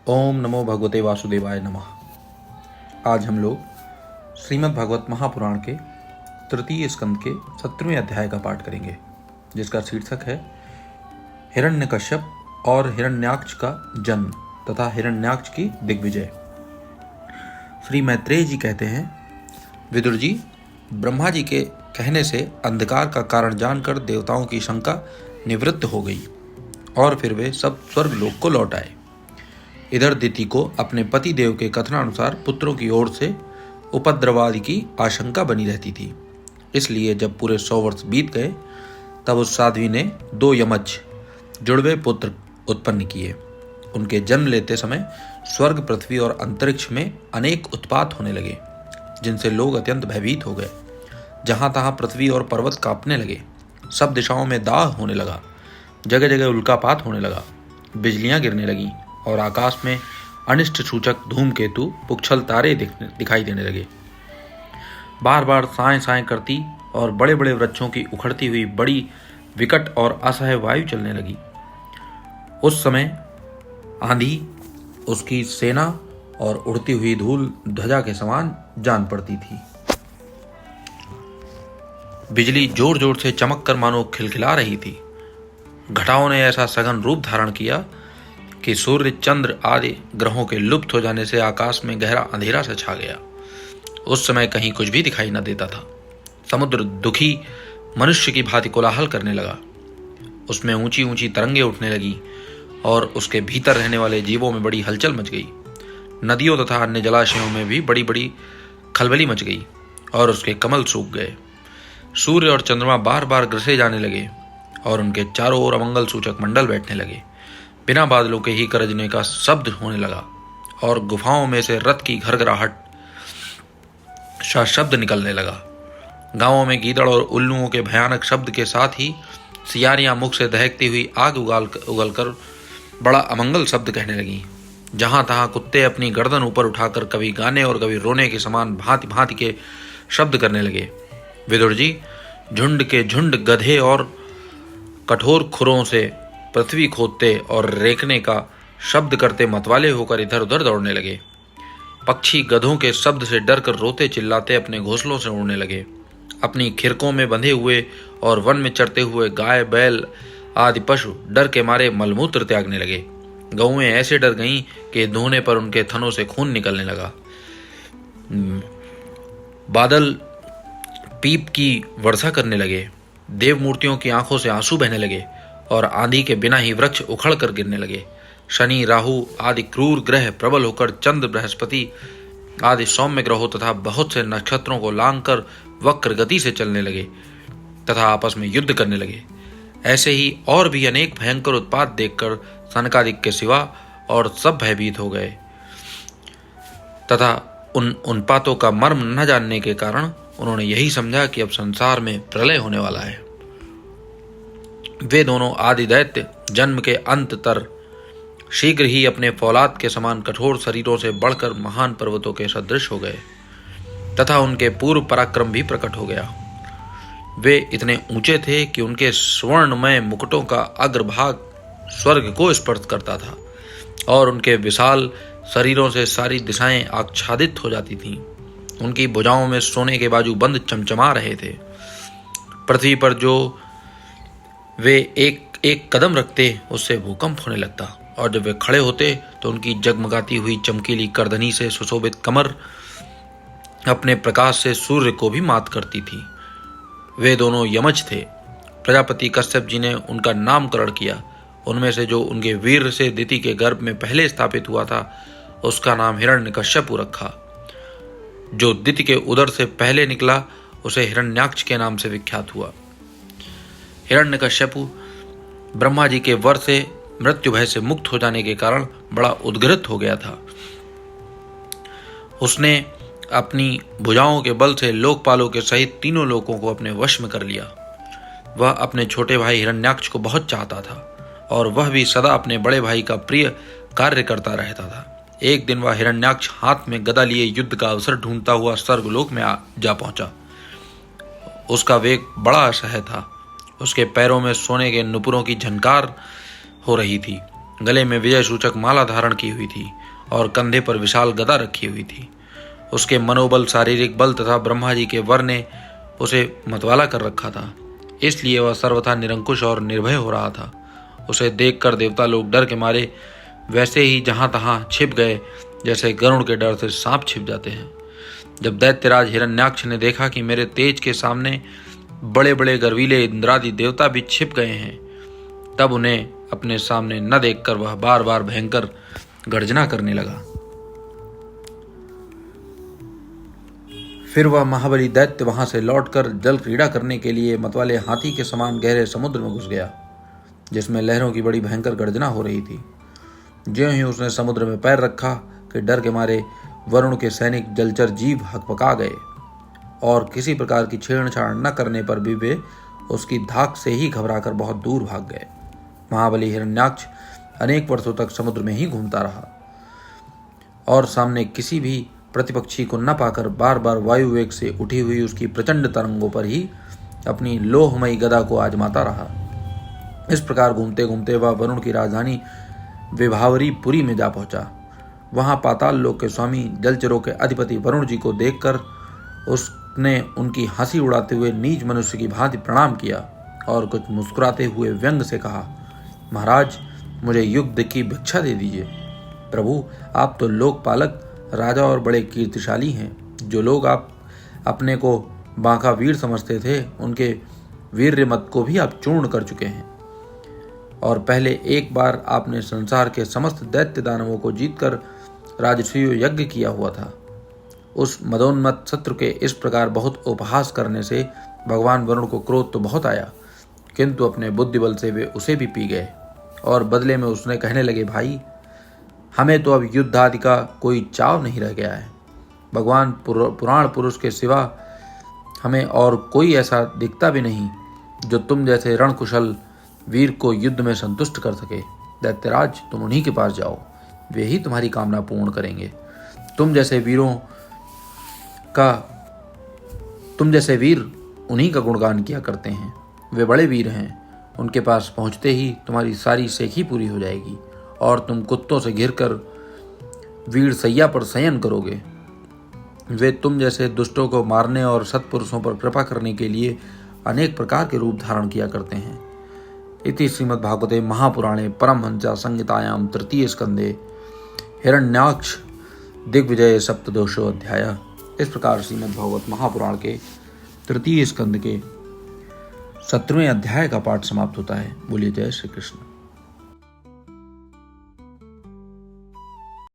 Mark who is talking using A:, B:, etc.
A: ओम नमो भगवते वासुदेवाय नमः। आज हम लोग श्रीमद् भागवत महापुराण के तृतीय स्कंद के 17वें अध्याय का पाठ करेंगे, जिसका शीर्षक है हिरण्यकश्यप और हिरण्याक्ष का जन्म तथा हिरण्याक्ष की दिग्विजय। श्री मैत्रेय जी कहते हैं, विदुर जी, ब्रह्मा जी के कहने से अंधकार का कारण जानकर देवताओं की शंका निवृत्त हो गई और फिर वे सब स्वर्ग लोक को लौट आए। इधर दिति को अपने पति देव के कथनानुसार पुत्रों की ओर से उपद्रवादि की आशंका बनी रहती थी। इसलिए जब पूरे 100 वर्ष बीत गए तब उस साध्वी ने 2 यमज जुड़वे पुत्र उत्पन्न किए। उनके जन्म लेते समय स्वर्ग, पृथ्वी और अंतरिक्ष में अनेक उत्पात होने लगे, जिनसे लोग अत्यंत भयभीत हो गए। जहाँ तहाँ पृथ्वी और पर्वत कांपने लगे, सब दिशाओं में दाह होने लगा, जगह जगह उल्कापात होने लगा, बिजलियां गिरने लगीं और आकाश में अनिष्ट सूचक धूमकेतु, पुच्छल तारे दिखाई देने लगे। बार बार साएं साएं करती और बड़े बड़े वृक्षों की उखड़ती हुई बड़ी विकट और असह्य वायु चलने लगी। उस समय आंधी उसकी सेना और उड़ती हुई धूल ध्वजा के समान जान पड़ती थी। बिजली जोर जोर से चमक कर मानो खिलखिला रही थी। घटाओं ने ऐसा सघन रूप धारण किया कि सूर्य, चंद्र आदि ग्रहों के लुप्त हो जाने से आकाश में गहरा अंधेरा सा छा गया। उस समय कहीं कुछ भी दिखाई न देता था। समुद्र दुखी मनुष्य की भांति कोलाहल करने लगा। उसमें ऊंची ऊंची तरंगें उठने लगी और उसके भीतर रहने वाले जीवों में बड़ी हलचल मच गई। नदियों तथा अन्य जलाशयों में भी बड़ी बड़ी खलबली मच गई और उसके कमल सूख गए। सूर्य और चंद्रमा बार बार ग्रसे जाने लगे और उनके चारों ओर अमंगल सूचक मंडल बैठने लगे। बिना बादलों के ही गरजने का शब्द होने लगा और गुफाओं में से रथ की घरघराहट सा शब्द निकलने लगा। गांवों में गीदड़ और उल्लुओं के भयानक शब्द के साथ ही सियारियां मुख से दहकती हुई आग उगलकर बड़ा अमंगल शब्द कहने लगी। जहां तहां कुत्ते अपनी गर्दन ऊपर उठाकर कभी गाने और कभी रोने के समान भांति भांति के शब्द करने लगे। विदुर जी, झुंड के झुंड गधे और कठोर खुरों से पृथ्वी खोदते और रेखने का शब्द करते मतवाले होकर इधर उधर दौड़ने लगे। पक्षी गधों के शब्द से डरकर रोते चिल्लाते अपने घोंसलों से उड़ने लगे। अपनी खिरकों में बंधे हुए और वन में चरते हुए गाय, बैल आदि पशु डर के मारे मलमूत्र त्यागने लगे। गौएं ऐसे डर गईं कि धोने पर उनके थनों से खून निकलने लगा। बादल पीप की वर्षा करने लगे। देव मूर्तियों की आंखों से आंसू बहने लगे और आंधी के बिना ही वृक्ष उखड़ कर गिरने लगे। शनि, राहु आदि क्रूर ग्रह प्रबल होकर चंद्र, बृहस्पति आदि सौम्य ग्रहों तथा बहुत से नक्षत्रों को लांग कर वक्र गति से चलने लगे तथा आपस में युद्ध करने लगे। ऐसे ही और भी अनेक भयंकर उत्पात देखकर सनकादिक के सिवा और सब भयभीत हो गए तथा उन उत्पातों का मर्म न जानने के कारण उन्होंने यही समझा कि अब संसार में प्रलय होने वाला है। वे दोनों आदि दैत्य जन्म के अंत तर शीघ्र ही अपने फौलाद के समान कठोर शरीरों से बढ़कर महान पर्वतों के सदृश हो गए तथा उनके पूर्व पराक्रम भी प्रकट हो गया। वे इतने ऊंचे थे कि उनके स्वर्णमय मुकुटों का अग्रभाग स्वर्ग को स्पर्श करता था और उनके विशाल शरीरों से सारी दिशाएं आच्छादित हो जाती थीं। उनकी भुजाओं में सोने के बाजू बंद चमचमा रहे थे। पृथ्वी पर जो वे एक एक कदम रखते उससे भूकंप होने लगता और जब वे खड़े होते तो उनकी जगमगाती हुई चमकीली करधनी से सुशोभित कमर अपने प्रकाश से सूर्य को भी मात करती थी। वे दोनों यमज थे। प्रजापति कश्यप जी ने उनका नामकरण किया। उनमें से जो उनके वीर से दिति के गर्भ में पहले स्थापित हुआ था उसका नाम हिरण्यकश्यपु रखा। जो दिति के उदर से पहले निकला उसे हिरण्याक्ष के नाम से विख्यात हुआ। हिरण्यकश्यपु ब्रह्मा जी के वर से मृत्यु भय से मुक्त हो जाने के कारण बड़ा उद्ग्रत हो गया था। उसने अपनी भुजाओं के बल से लोकपालों के सहित तीनों लोकों को अपने वश में कर लिया। वह अपने छोटे भाई हिरण्याक्ष को बहुत चाहता था और वह भी सदा अपने बड़े भाई का प्रिय कार्य करता रहता था। एक दिन वह हिरण्याक्ष हाथ में गदा लिए युद्ध का अवसर ढूंढता हुआ स्वर्गलोक में जा पहुंचा। उसका वेग बड़ा असह्य था। उसके पैरों में सोने के नुपुरों की झनकार हो रही थी गले में विजय सूचक माला धारण की हुई थी और कंधे पर विशाल गदा रखी हुई थी। उसके मनोबल, शारीरिक बल तथा ब्रह्मा जी के वर ने उसे मतवाला कर रखा था, इसलिए वह सर्वथा निरंकुश और निर्भय हो रहा था। उसे देखकर देवता लोग डर के मारे वैसे ही जहां तहां छिप गए, जैसे गरुड़ के डर से सांप छिप जाते हैं। जब दैत्यराज हिरण्याक्ष ने देखा कि मेरे तेज के सामने बड़े बड़े गर्वीले इंद्रादि देवता भी छिप गए हैं, तब उन्हें अपने सामने न देखकर वह बार बार भयंकर गर्जना करने लगा। फिर वह महाबली दैत्य वहां से लौटकर जल क्रीड़ा करने के लिए मतवाले हाथी के समान गहरे समुद्र में घुस गया, जिसमें लहरों की बड़ी भयंकर गर्जना हो रही थी। ज्यों ही उसने समुद्र में पैर रखा कि डर के मारे वरुण के सैनिक जलचर जीव हकपका गए, और किसी प्रकार की छेड़छाड़ न करने पर भी वे उसकी धाक से ही घबराकर बहुत दूर भाग गए। महाबली हिरण्याक्ष अनेक वर्षों तक समुद्र में ही घूमता रहा और सामने किसी भी प्रतिपक्षी को न पाकर बार बार वायु वेग से उठी हुई उसकी प्रचंड तरंगों पर ही अपनी लोहमयी गदा को आजमाता रहा। इस प्रकार घूमते घूमते वह वरुण की राजधानी विभावरी पुरी में जा पहुंचा। वहां पाताल लोक के स्वामी जलचरों के अधिपति वरुण जी को देखकर उसने उनकी हंसी उड़ाते हुए नीच मनुष्य की भांति प्रणाम किया और कुछ मुस्कुराते हुए व्यंग से कहा, महाराज, मुझे युद्ध की भिक्षा दे दीजिए। प्रभु, आप तो लोकपालक, राजा और बड़े कीर्तिशाली हैं। जो लोग आप अपने को बांका वीर समझते थे, उनके वीर्यमत को भी आप चूर्ण कर चुके हैं। और पहले एक बार आपने संसार के समस्त दैत्य दानवों को जीतकर राजसूय यज्ञ किया हुआ था। उस मदोन्मत्त शत्रु के इस प्रकार बहुत उपहास करने से भगवान वरुण को क्रोध तो बहुत आया, किंतु अपने बुद्धिबल से वे उसे भी पी गए और बदले में उसने कहने लगे, भाई, हमें तो अब युद्ध आदि का कोई चाव नहीं रह गया है। भगवान पुराण पुरुष के सिवा हमें और कोई ऐसा दिखता भी नहीं जो तुम जैसे रणकुशल वीर को युद्ध में संतुष्ट कर सके। दैत्यराज, तुम उन्हीं के पास जाओ, वे ही तुम्हारी कामना पूर्ण करेंगे। तुम जैसे वीर उन्हीं का गुणगान किया करते हैं। वे बड़े वीर हैं, उनके पास पहुंचते ही तुम्हारी सारी सेखी पूरी हो जाएगी और तुम कुत्तों से घिरकर वीर सैया पर शयन करोगे। वे तुम जैसे दुष्टों को मारने और सत्पुरुषों पर कृपा करने के लिए अनेक प्रकार के रूप धारण किया करते हैं। इति श्रीमद्भागवते महापुराणे परमहंसा संहितायां तृतीय स्कंदे हिरण्याक्ष दिग्विजय सप्तदशो अध्याय। इस प्रकार श्रीमद्भागवत महापुराण के तृतीय स्कंद के 17वें अध्याय का पाठ समाप्त होता है। बोलिए जय श्री कृष्ण।